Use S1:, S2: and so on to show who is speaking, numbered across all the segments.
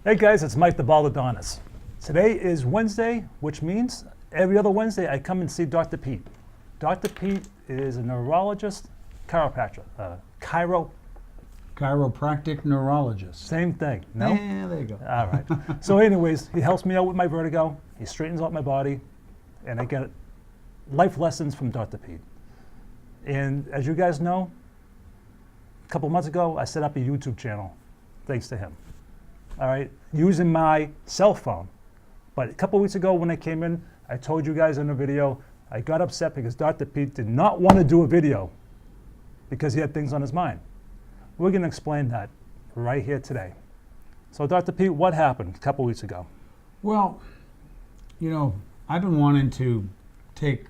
S1: Hey guys, it's Mike the Baldadonis. Today is Wednesday, which means every other Wednesday I come and see Dr. Pete. Dr. Pete is a neurologist, chiropractor,
S2: Chiropractic neurologist.
S1: same thing, no?
S2: Yeah, there you go.
S1: All right. So anyways, he helps me out with my vertigo, he straightens out my body, and I get life lessons from Dr. Pete. And as you guys know, a couple months ago, I set up a YouTube channel, thanks to him. All right, using my cell phone. But a couple weeks ago when I came in, I told you guys in a video, I got upset because Dr. Pete did not want to do a video because he had things on his mind. We're going to explain that right here today. So Dr. Pete, what happened a couple weeks ago?
S2: Well, you know, I've been wanting to take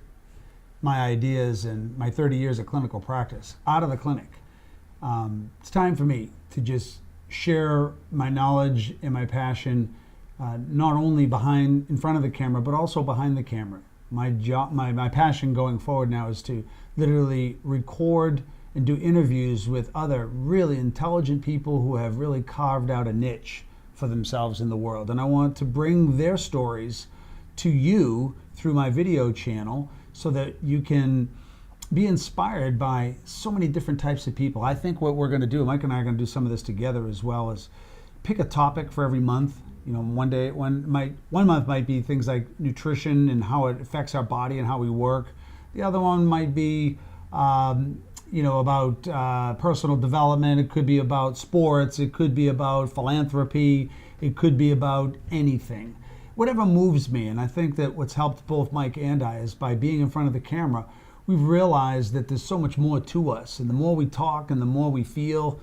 S2: my ideas and my 30 years of clinical practice out of the clinic. It's time for me to just share my knowledge and my passion, not only in front of the camera, but also behind the camera. My passion going forward now is to literally record and do interviews with other really intelligent people who have really carved out a niche for themselves in the world. And I want to bring their stories to you through my video channel so that you can be inspired by so many different types of people. I think what we're going to do, Mike and I are going to do some of this together as well, is pick a topic for every month. You know, one month might be things like nutrition and how it affects our body and how we work. The other one might be about personal development. It could be about sports. It could be about philanthropy. It could be about anything. Whatever moves me. And I think that what's helped both Mike and I is by being in front of the camera, we've realized that there's so much more to us. And the more we talk and the more we feel,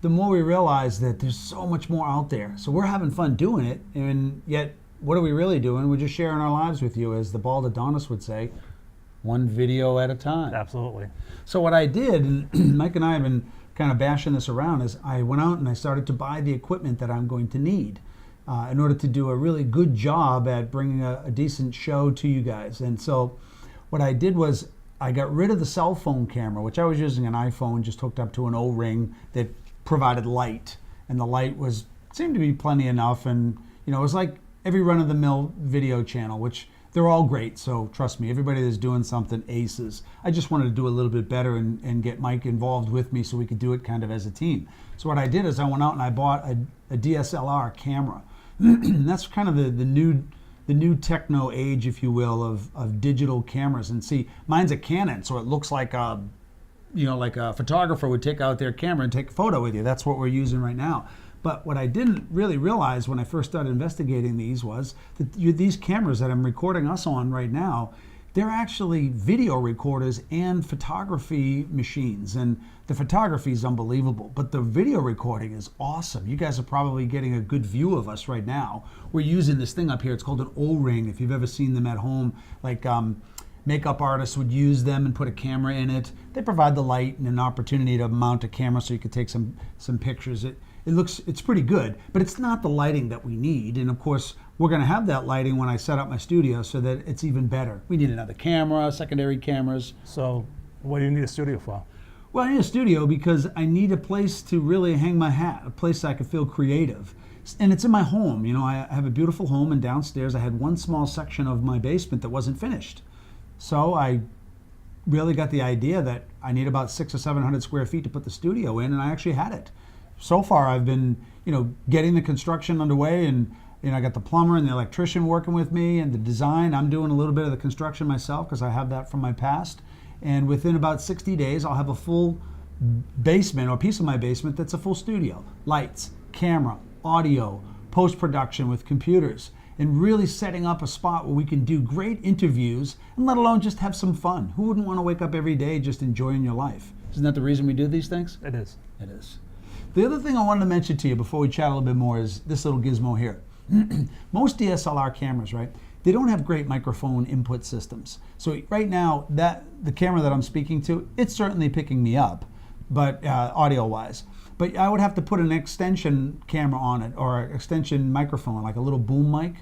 S2: the more we realize that there's so much more out there. So we're having fun doing it. And yet, what are we really doing? We're just sharing our lives with you, as the Baldadonis would say, one video at a time.
S1: Absolutely.
S2: So what I did, and Mike and I have been kind of bashing this around, is I went out and I started to buy the equipment that I'm going to need in order to do a really good job at bringing a decent show to you guys. And so what I did was I got rid of the cell phone camera, which I was using an iPhone just hooked up to an O-ring that provided light. And the light seemed to be plenty enough. And, you know, it was like every run-of-the-mill video channel, which they're all great. So trust me, everybody that's doing something aces. I just wanted to do a little bit better and get Mike involved with me so we could do it kind of as a team. So what I did is I went out and I bought a DSLR camera. And that's kind of the new techno age, if you will, of digital cameras. And see, mine's a Canon, so it looks like a photographer would take out their camera and take a photo with you. That's what we're using right now. But what I didn't really realize when I first started investigating these was that these cameras that I'm recording us on right now, they're actually video recorders and photography machines. And the photography is unbelievable, but the video recording is awesome. You guys are probably getting a good view of us right now. We're using this thing up here. It's called an O-ring. If you've ever seen them at home, like makeup artists would use them and put a camera in it. They provide the light and an opportunity to mount a camera so you could take some pictures. It's pretty good, but it's not the lighting that we need. And of course, we're going to have that lighting when I set up my studio so that it's even better. We need another camera, secondary cameras.
S1: So what do you need a studio for?
S2: Well, I need a studio because I need a place to really hang my hat, a place I can feel creative. And it's in my home. You know, I have a beautiful home, and downstairs I had one small section of my basement that wasn't finished. So I really got the idea that I need about 600 or 700 square feet to put the studio in, and I actually had it. So far, I've been, getting the construction underway, and I got the plumber and the electrician working with me, and the design. I'm doing a little bit of the construction myself because I have that from my past. And within about 60 days, I'll have a full basement or piece of my basement that's a full studio. Lights, camera, audio, post-production with computers, and really setting up a spot where we can do great interviews and let alone just have some fun. Who wouldn't want to wake up every day just enjoying your life? Isn't that the reason we do these things?
S1: It is.
S2: It is. The other thing I wanted to mention to you before we chat a little bit more is this little gizmo here. Most DSLR cameras, right, they don't have great microphone input systems. So right now, the camera that I'm speaking to, it's certainly picking me up, but audio-wise. But I would have to put an extension camera on it or an extension microphone, like a little boom mic.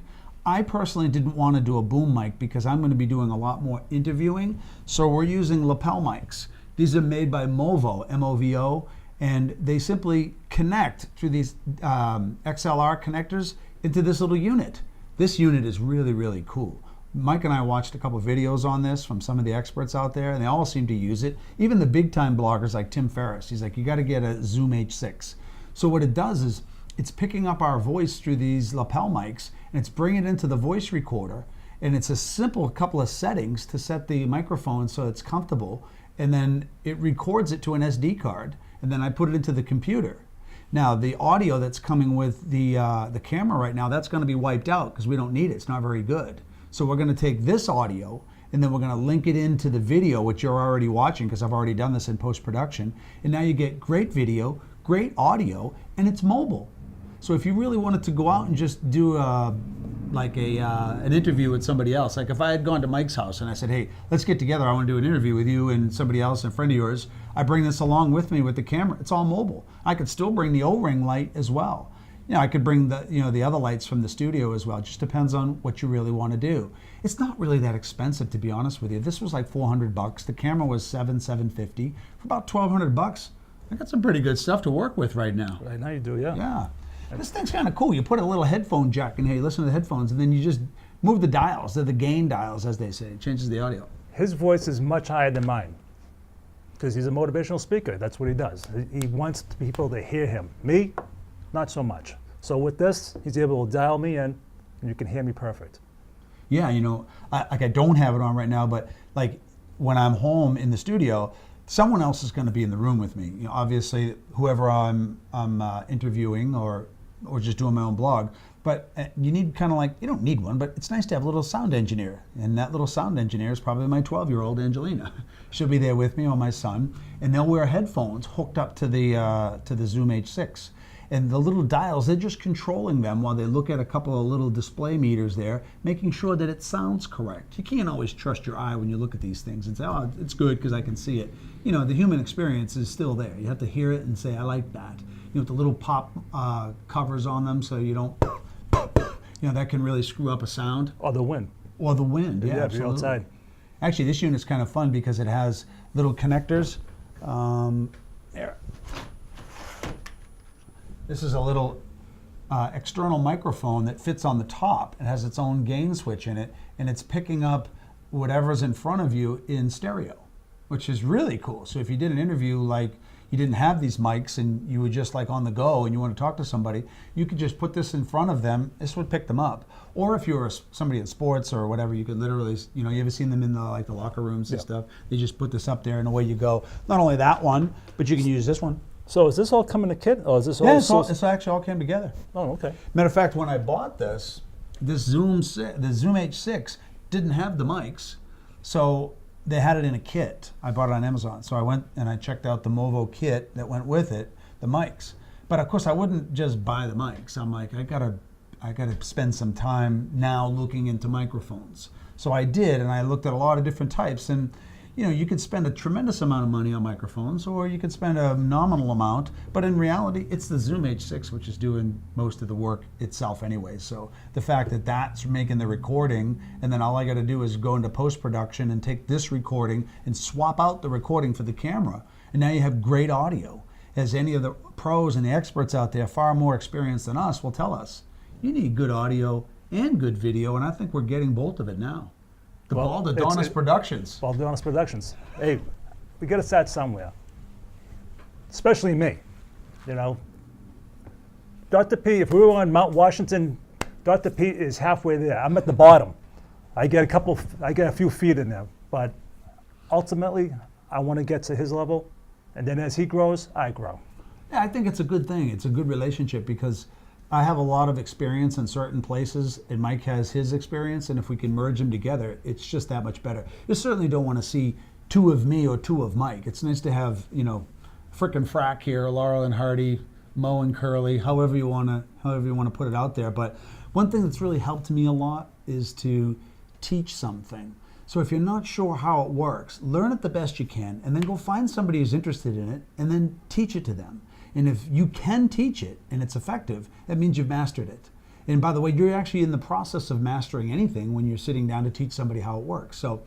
S2: I personally didn't want to do a boom mic because I'm going to be doing a lot more interviewing. So we're using lapel mics. These are made by Movo, M-O-V-O, and they simply connect through these XLR connectors into this little unit. This unit is really, really cool. Mike and I watched a couple of videos on this from some of the experts out there, and they all seem to use it. Even the big time bloggers like Tim Ferriss, he's like, you got to get a Zoom H6. So what it does is it's picking up our voice through these lapel mics, and it's bringing it into the voice recorder. And it's a simple couple of settings to set the microphone so it's comfortable, and then it records it to an SD card, and then I put it into the computer. Now, the audio that's coming with the camera right now, that's going to be wiped out because we don't need it. It's not very good. So we're going to take this audio, and then we're going to link it into the video, which you're already watching because I've already done this in post-production. And now you get great video, great audio, and it's mobile. So if you really wanted to go out and just do an interview with somebody else, like if I had gone to Mike's house and I said, hey, let's get together, I want to do an interview with you and somebody else, a friend of yours, I bring this along with me with the camera. It's all mobile. I could still bring the O-ring light as well. I could bring the other lights from the studio as well. It just depends on what you really want to do. It's not really that expensive, to be honest with you. This was like $400. The camera was $750. For about $1,200, I got some pretty good stuff to work with right now.
S1: Right now you do, yeah.
S2: Yeah. This thing's kind of cool. You put a little headphone jack in here, you listen to the headphones, and then you just move the dials. They're the gain dials, as they say. It changes the audio.
S1: His voice is much higher than mine because he's a motivational speaker. That's what he does. He wants people to hear him. Me, not so much. So with this, he's able to dial me in, and you can hear me perfect.
S2: Yeah, I don't have it on right now, but like when I'm home in the studio, someone else is going to be in the room with me. Obviously, whoever I'm interviewing or just doing my own blog. But you need you don't need one, but it's nice to have a little sound engineer. And that little sound engineer is probably my 12-year-old Angelina. She'll be there with me, or my son, and they'll wear headphones hooked up to the Zoom H6. And the little dials, they're just controlling them while they look at a couple of little display meters there, making sure that it sounds correct. You can't always trust your eye when you look at these things and say, oh, it's good because I can see it. The human experience is still there. You have to hear it and say, I like that. With the little pop covers on them so you don't, that can really screw up a sound.
S1: Or the wind.
S2: Or the wind, yeah,
S1: If you're
S2: absolutely.
S1: outside.
S2: Actually, this unit's kind of fun because it has little connectors. There. This is a little external microphone that fits on the top. It has its own gain switch in it, and it's picking up whatever's in front of you in stereo, which is really cool. So if you did an interview like you didn't have these mics and you were just like on the go and you want to talk to somebody, you could just put this in front of them. This would pick them up. Or if you're somebody in sports or whatever, you could literally, you ever seen them in the locker rooms and stuff? They just put this up there and away you go. Not only that one, but you can use this one.
S1: So is this all come in a kit, or is this all?
S2: Yeah, it's actually all came together.
S1: Oh, okay.
S2: Matter of fact, when I bought the Zoom H6 didn't have the mics, so they had it in a kit. I bought it on Amazon, so I went and I checked out the Movo kit that went with it, the mics. But of course, I wouldn't just buy the mics. I'm like, I gotta spend some time now looking into microphones. So I did, and I looked at a lot of different types, and you could spend a tremendous amount of money on microphones, or you could spend a nominal amount, but in reality, it's the Zoom H6 which is doing most of the work itself anyway. So the fact that that's making the recording, and then all I got to do is go into post-production and take this recording and swap out the recording for the camera, and now you have great audio. As any of the pros and the experts out there, far more experienced than us, will tell us, you need good audio and good video, and I think we're getting both of it now. The Baldadonis Productions.
S1: Baldadonis Productions. Hey, we got to start somewhere. Especially me. Dr. P, if we were on Mount Washington, Dr. P is halfway there. I'm at the bottom. I get a few feet in there. But ultimately, I want to get to his level. And then as he grows, I grow.
S2: Yeah, I think it's a good thing. It's a good relationship because I have a lot of experience in certain places, and Mike has his experience, and if we can merge them together, it's just that much better. You certainly don't want to see two of me or two of Mike. It's nice to have, frickin' frack here, Laurel and Hardy, Mo and Curly, however you want to put it out there. But one thing that's really helped me a lot is to teach something. So if you're not sure how it works, learn it the best you can, and then go find somebody who's interested in it, and then teach it to them. And if you can teach it and it's effective, that means you've mastered it. And by the way, you're actually in the process of mastering anything when you're sitting down to teach somebody how it works. So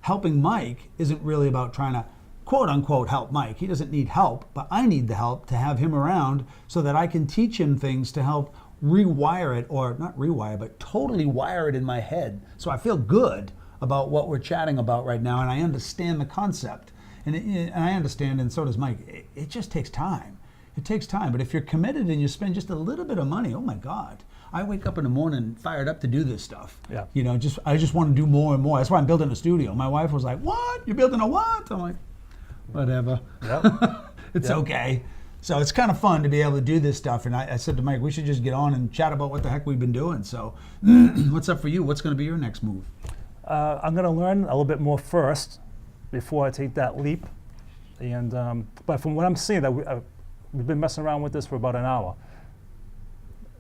S2: helping Mike isn't really about trying to quote unquote help Mike. He doesn't need help, but I need the help to have him around so that I can teach him things to help rewire it, or not rewire, but totally wire it in my head. So I feel good about what we're chatting about right now, and I understand the concept. And I understand, and so does Mike, it just takes time. It takes time, but if you're committed and you spend just a little bit of money, oh my God. I wake up in the morning fired up to do this stuff.
S1: Yeah.
S2: You know, I just want to do more and more. That's why I'm building a studio. My wife was like, "What? You're building a what?" I'm like, "Whatever."
S1: Yep.
S2: It's
S1: Yep.
S2: okay. So it's kind of fun to be able to do this stuff. And I said to Mike, we should just get on and chat about what the heck we've been doing. So what's up for you? What's going to be your next move?
S1: I'm going to learn a little bit more first before I take that leap. And but from what I'm seeing, that we've been messing around with this for about an hour,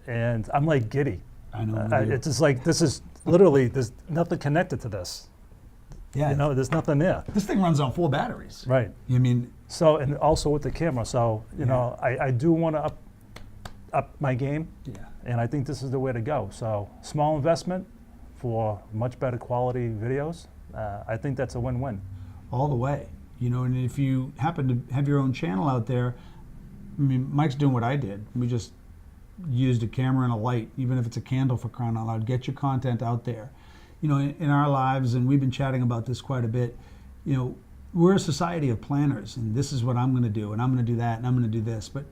S1: and I'm like giddy.
S2: I know.
S1: It's just like, this is literally, there's nothing connected to this.
S2: Yeah.
S1: You know, there's nothing there.
S2: This thing runs on 4 batteries.
S1: Right.
S2: You mean?
S1: So, and also with the camera. So, you know, I do want to up my game.
S2: Yeah.
S1: And I think this is the way to go. So, small investment for much better quality videos. I think that's a win-win.
S2: All the way. You know, and if you happen to have your own channel out there, I mean, Mike's doing what I did. We just used a camera and a light, even if it's a candle, for crying out loud. Get your content out there. You know, in our lives, and we've been chatting about this quite a bit, you know, we're a society of planners, and this is what I'm going to do, and I'm going to do that, and I'm going to do this. But,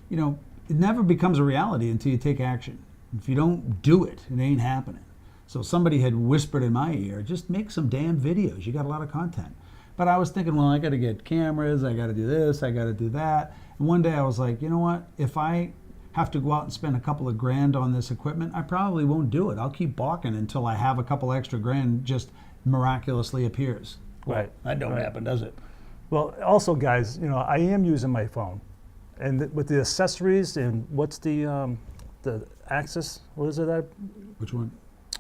S2: you know, it never becomes a reality until you take action. If you don't do it, it ain't happening. So somebody had whispered in my ear, just make some damn videos. You got a lot of content. But I was thinking, well, I got to get cameras, I got to do this, I got to do that. And one day I was like, you know what? If I have to go out and spend a couple of grand on this equipment, I probably won't do it. I'll keep balking until I have a couple extra grand just miraculously appears.
S1: Right.
S2: That don't happen, does it?
S1: Well, also, guys, you know, I am using my phone, and with the accessories and what's the Axis? What is it?
S2: Which one?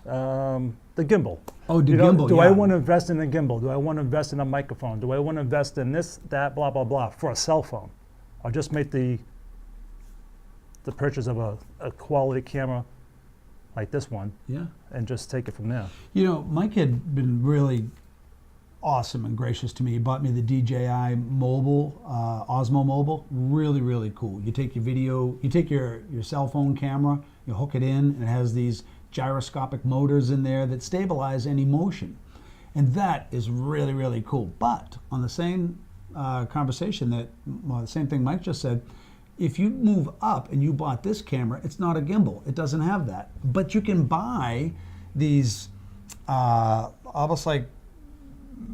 S1: The gimbal.
S2: Oh, the
S1: You know,
S2: gimbal.
S1: do
S2: yeah.
S1: I want to invest in a gimbal? Do I want to invest in a microphone? Do I want to invest in this, that, blah, blah, blah, for a cell phone? Or just make the purchase of a quality camera like this one,
S2: Yeah.
S1: and just take it from there.
S2: You know, Mike had been really awesome and gracious to me. He bought me the DJI mobile, Osmo mobile. Really, really cool. You take your video, you take your cell phone camera, you hook it in, and it has these gyroscopic motors in there that stabilize any motion. And that is really, really cool. But on the same conversation the same thing Mike just said, if you move up and you bought this camera, it's not a gimbal. It doesn't have that. But you can buy these almost like,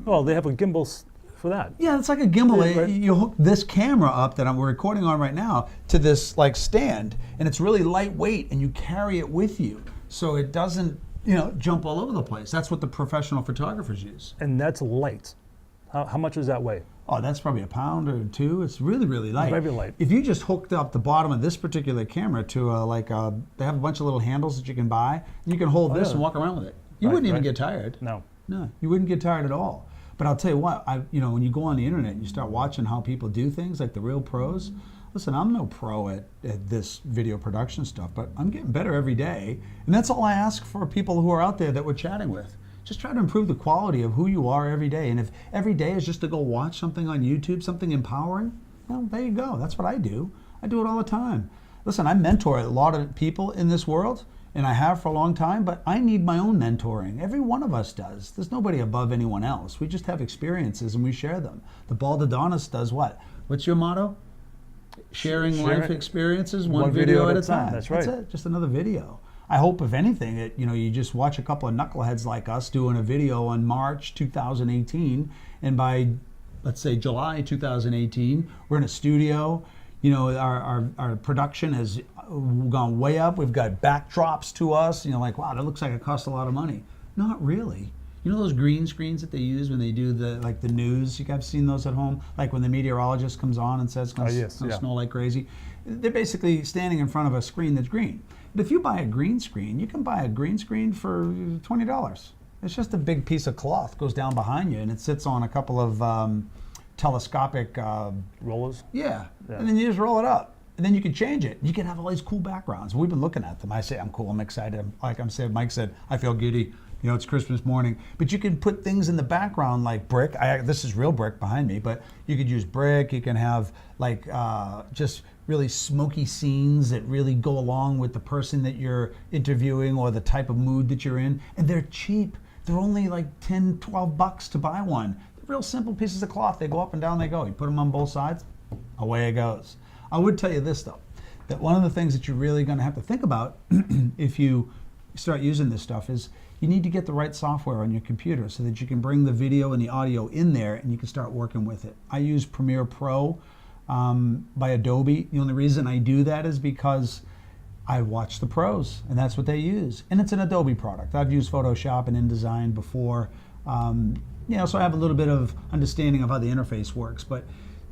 S1: Well, they have a gimbal for that.
S2: yeah, it's like a gimbal.
S1: Yeah, right.
S2: You hook this camera up that we're recording on right now to this like stand, and it's really lightweight, and you carry it with you, so it doesn't, you know, jump all over the place. That's what the professional photographers use.
S1: And that's light. How much does that weigh?
S2: Oh, that's probably a pound or 2. It's really, really light.
S1: Very light.
S2: If you just hooked up the bottom of this particular camera to they have a bunch of little handles that you can buy, and you can hold this
S1: yeah.
S2: and walk around with it. You
S1: Right,
S2: wouldn't even
S1: right.
S2: get tired.
S1: No.
S2: No, you wouldn't get tired at all. But I'll tell you what, you know, when you go on the internet and you start watching how people do things, like the real pros, listen, I'm no pro at this video production stuff, but I'm getting better every day. And that's all I ask for people who are out there that we're chatting with. Just try to improve the quality of who you are every day. And if every day is just to go watch something on YouTube, something empowering, well, there you go. That's what I do. I do it all the time. Listen, I mentor a lot of people in this world, and I have for a long time, but I need my own mentoring. Every one of us does. There's nobody above anyone else. We just have experiences and we share them. The Baldadonis does what? What's your motto? Sharing life experiences, one video at a time.
S1: That's right.
S2: That's it, just another video. I hope, if anything, that you just watch a couple of knuckleheads like us doing a video on March 2018, and by, let's say, July 2018, we're in a studio. You know, our production has gone way up. We've got backdrops to us. You know, like, wow, that looks like it costs a lot of money. Not really. You know those green screens that they use when they do the news? You guys have seen those at home? Like when the meteorologist comes on and says it's going to snow like crazy. They're basically standing in front of a screen that's green. But if you buy a green screen, you can buy a green screen for $20. It's just a big piece of cloth goes down behind you, and it sits on a couple of telescopic
S1: Rollers?
S2: yeah, and then you just roll it up, and then you can change it. You can have all these cool backgrounds. We've been looking at them. I say I'm cool, I'm excited. Like Mike said, I feel giddy. You know, it's Christmas morning. But you can put things in the background like brick. This is real brick behind me, but you could use brick. You can have like just really smoky scenes that really go along with the person that you're interviewing or the type of mood that you're in. And they're cheap. They're only like 10, 12 bucks to buy one. They're real simple pieces of cloth. They go up and down, they go. You put them on both sides, away it goes. I would tell you this though, that one of the things that you're really going to have to think about if you start using this stuff is you need to get the right software on your computer so that you can bring the video and the audio in there and you can start working with it. I use Premiere Pro by Adobe. The only reason I do that is because I watch the pros and that's what they use. And it's an Adobe product. I've used Photoshop and InDesign before, so I have a little bit of understanding of how the interface works. But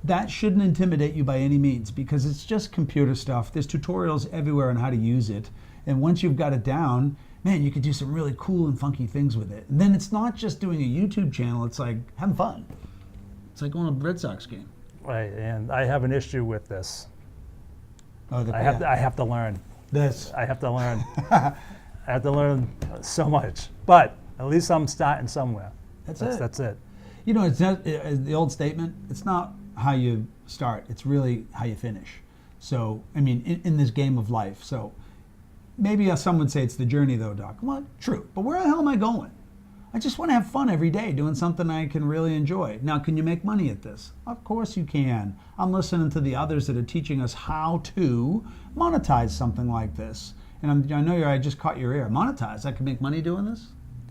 S2: that shouldn't intimidate you by any means because it's just computer stuff. There's tutorials everywhere on how to use it. And once you've got it down, man, you could do some really cool and funky things with it. And then it's not just doing a YouTube channel, it's like having fun. It's like going to a Red Sox game.
S1: Right, and I have an issue with this.
S2: Oh,
S1: I have to learn.
S2: This.
S1: I have to learn. I have to learn so much. But at least I'm starting somewhere.
S2: That's it.
S1: You
S2: know, it's not the old statement, it's not how you start, it's really how you finish. So, I mean, in this game of life. So, maybe some would say it's the journey though, Doc. Well, true, but where the hell am I going? I just want to have fun every day doing something I can really enjoy. Now, can you make money at this? Of course you can. I'm listening to the others that are teaching us how to monetize something like this. And I know I just caught your ear. Monetize, I can make money doing this?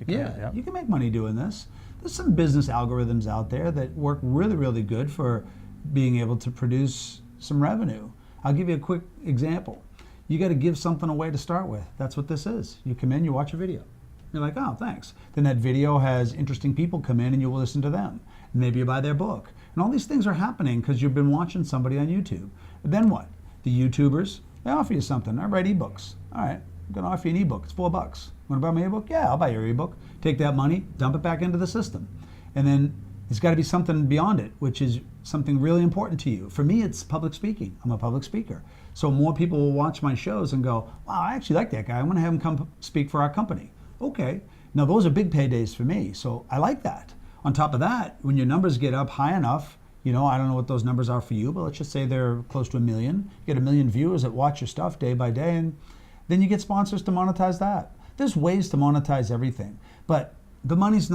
S2: Yeah, you can make money doing this. There's some business algorithms out there that work really, really good for being able to produce some revenue. I'll give you a quick example. You got to give something away to start with. That's what this is. You come in, you watch a video. You're like, oh, thanks. Then that video has interesting people come in and you will listen to them. And maybe you buy their book. And all these things are happening because you've been watching somebody on YouTube. But then what? The YouTubers, they offer you something. I write ebooks. All right, I'm going to offer you an ebook. It's $4. Want to buy my ebook? Yeah, I'll buy your ebook. Take that money, dump it back into the system. And then there's got to be something beyond it, which is something really important to you. For me, it's public speaking. I'm a public speaker. So more people will watch my shows and go, wow, I actually like that guy. I'm going to have him come speak for our company. Okay. Now, those are big paydays for me. So I like that. On top of that, when your numbers get up high enough, I don't know what those numbers are for you, but let's just say they're close to 1 million. You get 1 million viewers that watch your stuff day by day, and then you get sponsors to monetize that. There's ways to monetize everything. But the money's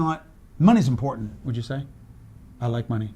S2: important, would you say? I like money.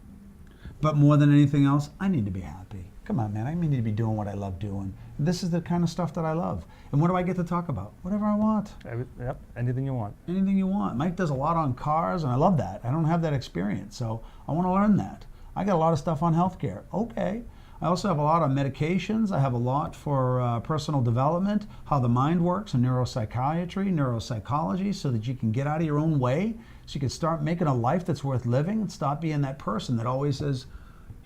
S2: But more than anything else, I need to be happy. Come on, man, I need to be doing what I love doing. This is the kind of stuff that I love. And what do I get to talk about? Whatever I want.
S1: Yep, anything you want.
S2: Anything you want. Mike does a lot on cars, and I love that. I don't have that experience, so I want to learn that. I got a lot of stuff on healthcare. Okay. I also have a lot on medications. I have a lot for personal development, how the mind works, and neuropsychiatry, neuropsychology, so that you can get out of your own way, so you can start making a life that's worth living and stop being that person that always says,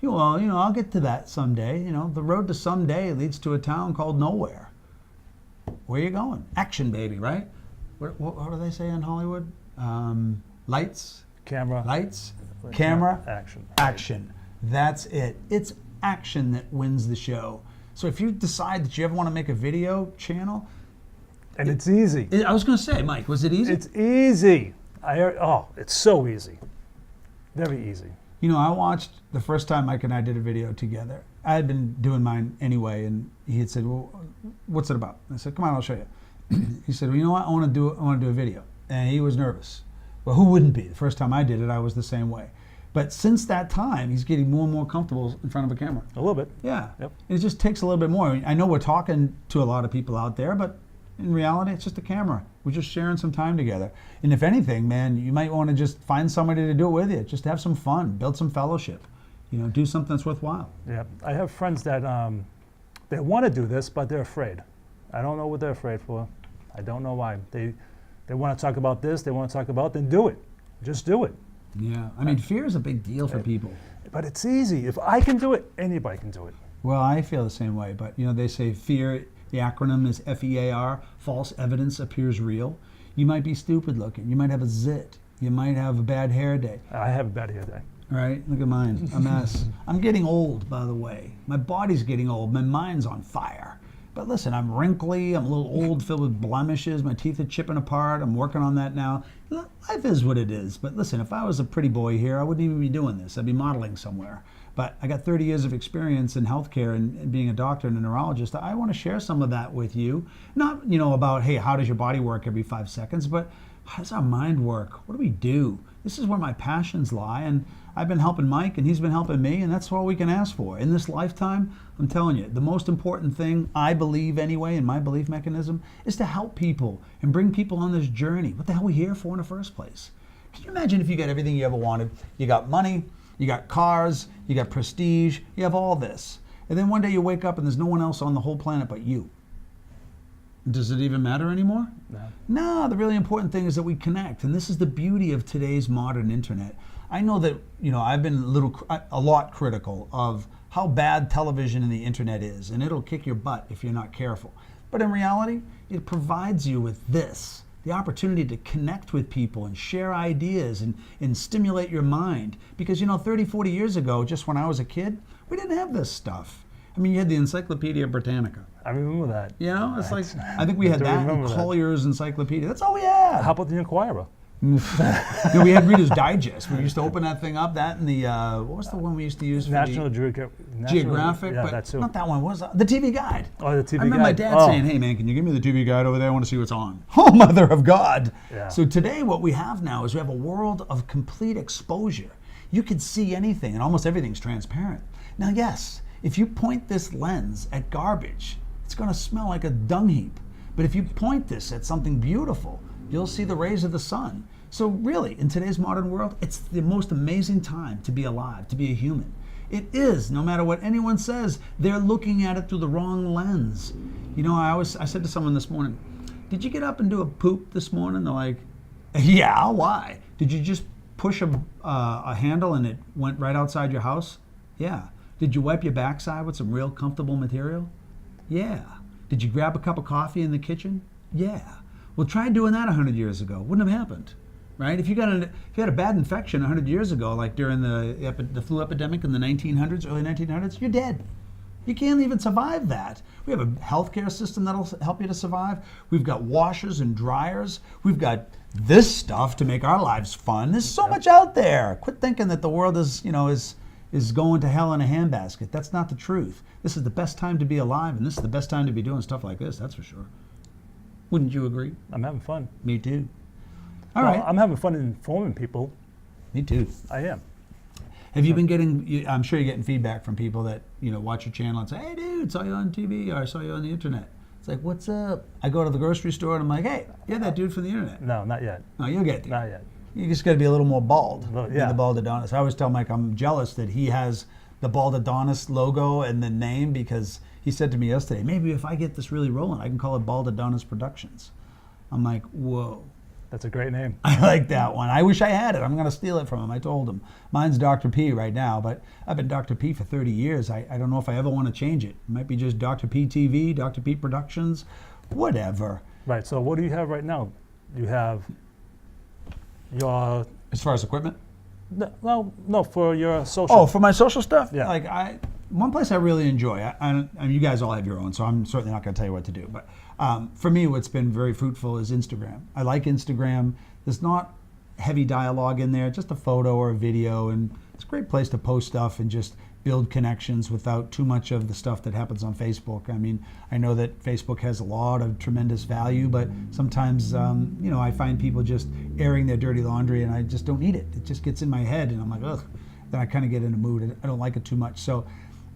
S2: well, I'll get to that someday. The road to someday leads to a town called nowhere. Where are you going? Action, baby, right? What do they say in Hollywood? Lights,
S1: camera,
S2: action. That's it. It's action that wins the show. So if you decide that you ever want to make a video channel,
S1: and it's easy.
S2: I was going to say, Mike, was it easy?
S1: It's easy. It's so easy. Very easy.
S2: I watched the first time Mike and I did a video together. I had been doing mine anyway, and he had said, well, what's it about? And I said, come on, I'll show you. He said, well, you know what? I want to do a video. And he was nervous. Well, who wouldn't be? The first time I did it, I was the same way. But since that time, he's getting more and more comfortable in front of a camera.
S1: A little bit.
S2: Yeah.
S1: Yep.
S2: It just takes a little bit more. I know we're talking to a lot of people out there, but in reality, it's just a camera. We're just sharing some time together. And if anything, man, you might want to just find somebody to do it with you. Just have some fun, build some fellowship. Do something that's worthwhile.
S1: Yeah. I have friends that they want to do this, but they're afraid. I don't know what they're afraid for. I don't know why. They want to talk about this. They want to talk about, then do it. Just do it.
S2: Yeah. I mean, fear is a big deal for people.
S1: But it's easy. If I can do it, anybody can do it.
S2: Well, I feel the same way. But, they say fear, the acronym is FEAR, false evidence appears real. You might be stupid looking. You might have a zit. You might have a bad hair day.
S1: I have a bad hair day.
S2: Right? Look at mine. A mess. I'm getting old, by the way. My body's getting old. My mind's on fire. But listen, I'm wrinkly, I'm a little old, filled with blemishes, my teeth are chipping apart, I'm working on that now. Life is what it is. But listen, if I was a pretty boy here, I wouldn't even be doing this. I'd be modeling somewhere. But I got 30 years of experience in healthcare and being a doctor and a neurologist. I want to share some of that with you. Not, about, hey, how does your body work every 5 seconds, but how does our mind work? What do we do? This is where my passions lie, and I've been helping Mike, and he's been helping me, and that's all we can ask for. In this lifetime, I'm telling you, the most important thing, I believe anyway, in my belief mechanism, is to help people and bring people on this journey. What the hell are we here for in the first place? Can you imagine if you got everything you ever wanted? You got money, you got cars, you got prestige, you have all this. And then one day you wake up and there's no one else on the whole planet but you. Does it even matter anymore? No, the really important thing is that we connect. And this is the beauty of today's modern internet. I know that, I've been a lot critical of how bad television and the internet is, and it'll kick your butt if you're not careful. But in reality, it provides you with this, the opportunity to connect with people and share ideas and stimulate your mind. Because, 30, 40 years ago, just when I was a kid, we didn't have this stuff. I mean, you had the Encyclopedia Britannica.
S1: I remember that.
S2: It's like, I think we had that and Collier's Encyclopedia. That's all we had.
S1: How about the Inquirer?
S2: We had Reader's Digest. We used to open that thing up. That and the, what was the one we used to use for
S1: National
S2: Geographic?
S1: Yeah,
S2: but
S1: that too.
S2: not that one. What was that? The TV Guide.
S1: Oh, the TV Guide.
S2: I remember my dad saying, hey, man, can you give me the TV Guide over there? I want to see what's on. Oh, Mother of God.
S1: Yeah.
S2: So today what we have now is we have a world of complete exposure. You can see anything, and almost everything's transparent. Now, yes, if you point this lens at garbage, it's going to smell like a dung heap. But if you point this at something beautiful, you'll see the rays of the sun. So really, in today's modern world, it's the most amazing time to be alive, to be a human. It is, no matter what anyone says, they're looking at it through the wrong lens. I said to someone this morning, did you get up and do a poop this morning? They're like, yeah, why? Did you just push a handle and it went right outside your house? Yeah. Did you wipe your backside with some real comfortable material? Yeah. Did you grab a cup of coffee in the kitchen? Yeah. Well, try doing that 100 years ago. Wouldn't have happened, right? If you had a bad infection 100 years ago, like during the flu epidemic in the 1900s, early 1900s, you're dead. You can't even survive that. We have a healthcare system that'll help you to survive. We've got washers and dryers. We've got this stuff to make our lives fun. There's so much out there. Quit thinking that the world is going to hell in a handbasket. That's not the truth. This is the best time to be alive, and this is the best time to be doing stuff like this, that's for sure. Wouldn't you agree?
S1: I'm having fun.
S2: Me too. All right.
S1: I'm having fun informing people.
S2: Me too.
S1: I am.
S2: Have you been getting, I'm sure you're getting feedback from people that, watch your channel and say, hey dude, saw you on TV, or I saw you on the internet. It's like, what's up? I go to the grocery store and I'm like, hey, you're that dude from the internet.
S1: No, not yet.
S2: No, you'll get there.
S1: Not yet.
S2: You just got to be a little more bald.
S1: Yeah.
S2: The Baldadonis. I always tell Mike I'm jealous that he has the Baldadonis logo and the name, because he said to me yesterday, maybe if I get this really rolling, I can call it Baldadonis Productions. I'm like, whoa.
S1: That's a great name.
S2: I like that one. I wish I had it. I'm going to steal it from him. I told him. Mine's Dr. P right now, but I've been Dr. P for 30 years. I don't know if I ever want to change it. It might be just Dr. P TV, Dr. P Productions, whatever.
S1: Right. So what do you have right now? You have your...
S2: As far as equipment?
S1: No, for your social.
S2: Oh, for my social stuff?
S1: Yeah.
S2: One place I really enjoy, I mean, you guys all have your own, so I'm certainly not going to tell you what to do. But for me, what's been very fruitful is Instagram. I like Instagram. There's not heavy dialogue in there, just a photo or a video, and it's a great place to post stuff and just build connections without too much of the stuff that happens on Facebook. I mean, I know that Facebook has a lot of tremendous value, but sometimes, I find people just airing their dirty laundry, and I just don't need it. It just gets in my head, and I'm like, ugh. Then I kind of get in a mood, and I don't like it too much. So,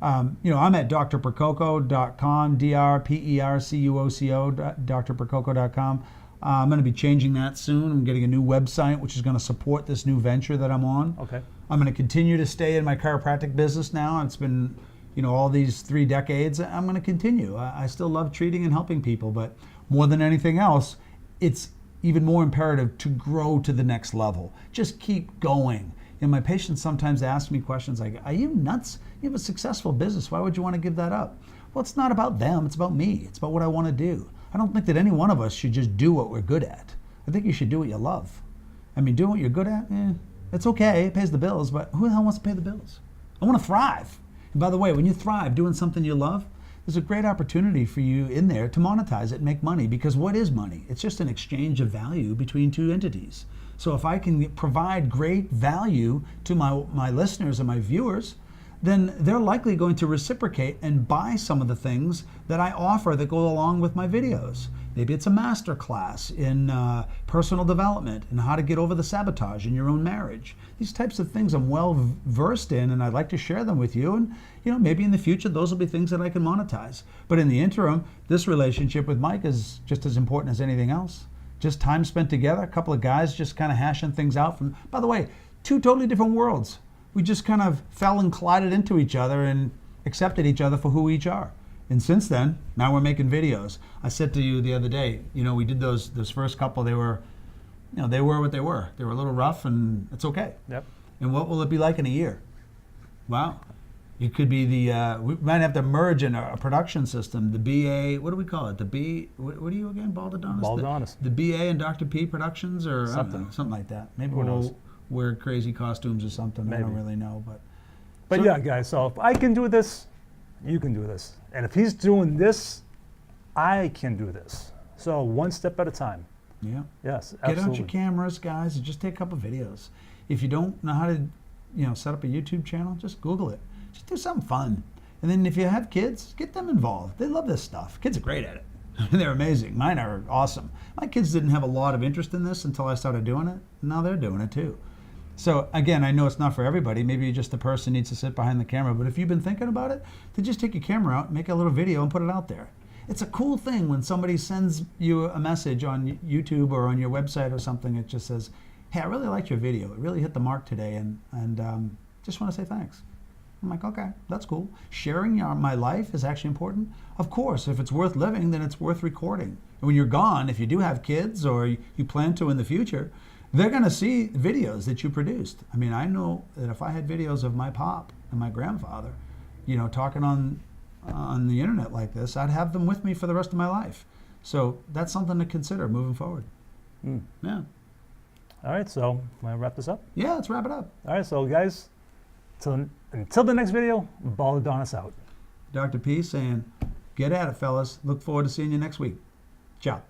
S2: I'm at drpercoco.com, drpercuoco, drpercoco.com. I'm going to be changing that soon. I'm getting a new website, which is going to support this new venture that I'm on.
S1: Okay.
S2: I'm going to continue to stay in my chiropractic business now. It's been, all these 3 decades. I'm going to continue. I still love treating and helping people, but more than anything else, it's even more imperative to grow to the next level. Just keep going. My patients sometimes ask me questions like, are you nuts? You have a successful business. Why would you want to give that up? Well, it's not about them. It's about me. It's about what I want to do. I don't think that any one of us should just do what we're good at. I think you should do what you love. I mean, doing what you're good at, it's okay. It pays the bills, but who the hell wants to pay the bills? I want to thrive. And by the way, when you thrive doing something you love, there's a great opportunity for you in there to monetize it and make money, because what is money? It's just an exchange of value between two entities. So if I can provide great value to my listeners and my viewers, then they're likely going to reciprocate and buy some of the things that I offer that go along with my videos. Maybe it's a master class in personal development and how to get over the sabotage in your own marriage. These types of things I'm well versed in, and I'd like to share them with you. And maybe in the future those will be things that I can monetize. But in the interim, this relationship with Mike is just as important as anything else. Just time spent together, a couple of guys just kind of hashing things out from, by the way, two totally different worlds. We just kind of fell and collided into each other and accepted each other for who we each are. And since then, now we're making videos. I said to you the other day, we did those first couple. They were, they were what they were. They were a little rough, and it's okay.
S1: Yep. And
S2: what will it be like in a year? Wow. It could be we might have to merge in a production system. The BA, what do we call it? What are you again, Baldadonis?
S1: Baldadonis.
S2: The BA and Dr. P Productions, or
S1: something.
S2: Something like that. Maybe
S1: Who knows?
S2: we'll wear crazy costumes or something.
S1: Maybe.
S2: I don't really know,
S1: But
S2: so,
S1: yeah, guys, so if I can do this, you can do this. And if he's doing this, I can do this. So one step at a time.
S2: Yeah.
S1: Yes,
S2: Get
S1: absolutely.
S2: out your cameras, guys, and just take a couple videos. If you don't know how to, set up a YouTube channel, just Google it. Just do something fun. And then if you have kids, get them involved. They love this stuff. Kids are great at it. They're amazing. Mine are awesome. My kids didn't have a lot of interest in this until I started doing it. Now they're doing it too. So again, I know it's not for everybody. Maybe just the person needs to sit behind the camera. But if you've been thinking about it, then just take your camera out, make a little video, and put it out there. It's a cool thing when somebody sends you a message on YouTube or on your website or something. It just says, "Hey, I really liked your video. It really hit the mark today, and just want to say thanks." I'm like, okay, that's cool. Sharing my life is actually important. Of course, if it's worth living, then it's worth recording. And when you're gone, if you do have kids or you plan to in the future, they're going to see videos that you produced. I mean, I know that if I had videos of my pop and my grandfather, talking on the internet like this, I'd have them with me for the rest of my life. So that's something to consider moving forward. Yeah.
S1: All right, so want to wrap this up?
S2: Yeah, let's wrap it up.
S1: All right, so guys, until the next video, Baldadonis out.
S2: Dr. P saying, get at it, fellas. Look forward to seeing you next week. Ciao.